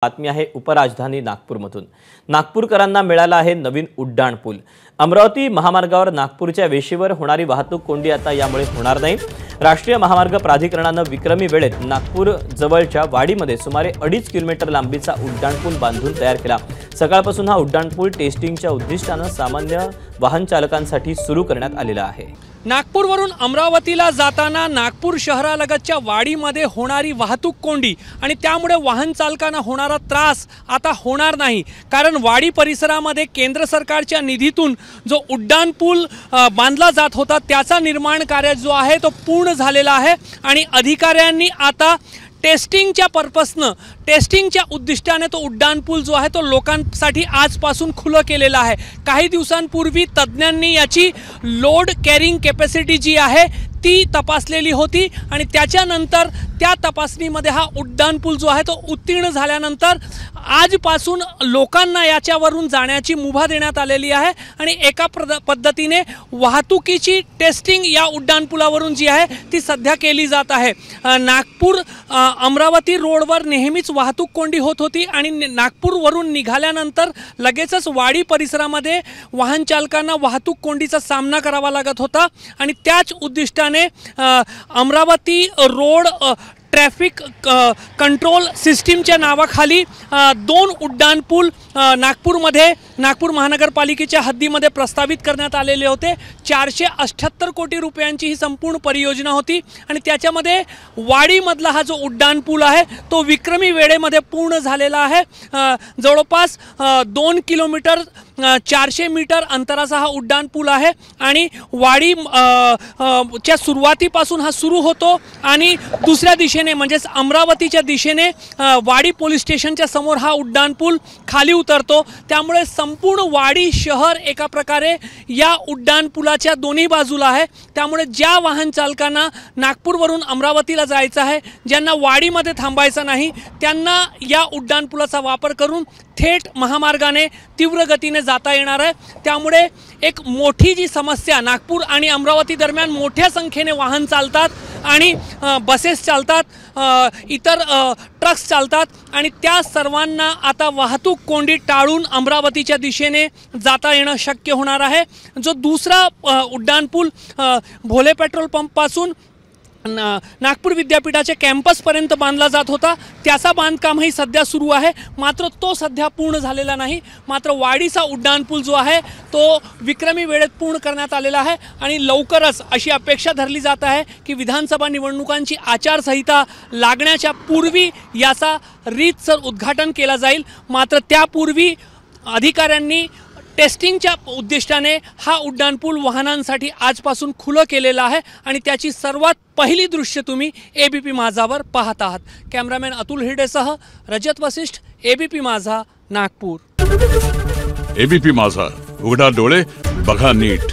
बातमी आहे उपराजधानी नागपूरमधून। नागपूरकरांना मिळाला आहे नवीन उड्डाण पूल। अमरावती महामार्गावर नागपूरच्या वेशीवर होणारी वाहतूक कोंडी आता यामुळे होणार नाही। राष्ट्रीय महामार्ग प्राधिकरणाने विक्रमी वेळेत नागपूर जवळच्या वाडीमध्ये सुमारे 2.5 किलोमीटर लांबीचा उड्डाण पूल बांधून तयार केला। सकाळपासून हा उड्डाण पूल टेस्टिंगच्या उद्दिष्टाने सामान्य वाहन चालकांसाठी सुरू करण्यात आलेला आहे। नागपूरवरून अमरावतीला जाताना नागपूर शहरालगतच्या वाडीमध्ये होणारी वाहतूक कोंडी आणि त्यामुळे वाहन चालकांना होणारा त्रास आता होणार नाही, कारण वाडी परिसरामध्ये केंद्र सरकारच्या निधीतून जो उड्डाण पूल बांधला जात होता त्याचा निर्माण कार्य जो आहे तो पूर्ण झालेला आहे आणि अधिकाऱ्यांनी आता टेस्टिंगच्या पर्पजने टेस्टिंगच्या उद्दिष्टाने तो उड्डाण पूल जो आहे तो लोकांसाठी आजपासून खुला केलेला आहे। काही दिवसांपूर्वी तज्ञांनी याची लोड कॅरिंग कॅपॅसिटी जी आहे ती तपासलेली होती आणि त्याच्यानंतर त्या तपासणीमध्ये हा उड्डाण पूल जो आहे तो उत्तीर्ण झाल्यानंतर आजपासून लोकांना याच्यावरून जाण्याची मुभा देण्यात आलेली आहे आणि एका पद्धतीने वाहतुकीची टेस्टिंग या उड्डाण पुलावरून जी आहे ती सध्या केली जात आहे। नागपूर अमरावती रोडवर नेहमीच वाहतूक कोंडी होत होती आणि नागपूरवरून निघाल्यानंतर लगेचच वाडी परिसरामध्ये वाहन चालकांना वाहतूक कोंडीचा सामना करावा लागत होता आणि त्याच उद्दिष्टाने अमरावती रोड ट्रॅफिक कंट्रोल सिस्टीमच्या नावाखाली 2 उड्डाण पूल नागपूर महानगरपालिकेच्या हद्दीमध्ये प्रस्तावित करण्यात आलेले होते। 478 कोटी रुपयांची ही संपूर्ण परियोजना होती आणि त्याच्यामध्ये वाडीमधला हा जो उड्डाण पूल आहे तो विक्रमी वेळेमध्ये पूर्ण झालेला आहे। जवळपास 2 किलोमीटर 400 मीटर अंतराचा हा उड्डाण पूल आहे आणि वाडी च्या सुरुवातीपासून हा सुरू होतो आणि दुसऱ्या दिशेने म्हणजे अमरावतीच्या दिशेने वाडी पोलीस स्टेशनच्या समोर हा उड्डाण पूल खाली उतरतो। त्यामुळे संपूर्ण वाडी शहर एका प्रकारे या उड्डाण पुलाच्या दोन्ही बाजूला आहे। त्यामुळे ज्या वाहन चालकांना नागपूरवरून अमरावतीला जायचं आहे, ज्यांना वाडीमध्ये थांबायचं नाही, त्यांना या उड्डाण पुलाचा वापर करून थेट महामार्गाने तीव्र गतीने जाता येणार आहे। त्यामुळे एक मोठी जी समस्या नागपूर आणि अमरावती दरम्यान मोठ्या संख्येने वाहन चालतात आणि बसेस चालतात, इतर ट्रक्स चालतात आणि त्या सर्वांना आता वाहतूक कोंडी टाळून अमरावतीच्या दिशेने जाता येणं शक्य होणार आहे। जो दुसरा उड्डाण पूल भोले पेट्रोल पंपपासून नागपूर विद्यापीठाच्या कॅम्पसपर्यंत बांधला जात होता त्याचा बांधकामही सध्या सुरू आहे, मात्र तो सध्या पूर्ण झालेला नाही। मात्र वाडीचा उड्डाण पूल जो आहे तो विक्रमी वेळेत पूर्ण करण्यात आलेला आहे आणि लवकरच अशी अपेक्षा धरली जात आहे की विधानसभा निवडणुकांची आचारसंहिता लागण्याच्या पूर्वी याचा रीतसर उद्घाटन केला जाईल। मात्र त्यापूर्वी अधिकाऱ्यांनी टेस्टिंगच्या उद्दिष्टाने हा उड्डाण पूल वाहनांसाठी आजपासून खुलं केलेला आहे आणि त्याची सर्वात पहिली दृश्य तुम्ही एबीपी माझावर पाहत आहात। कॅमेरामॅन अतुल हिरडेसह रजत वशिष्ठ, एबीपी माझा, नागपूर। एबीपी माझा, उघडा डोळे बघा नीट।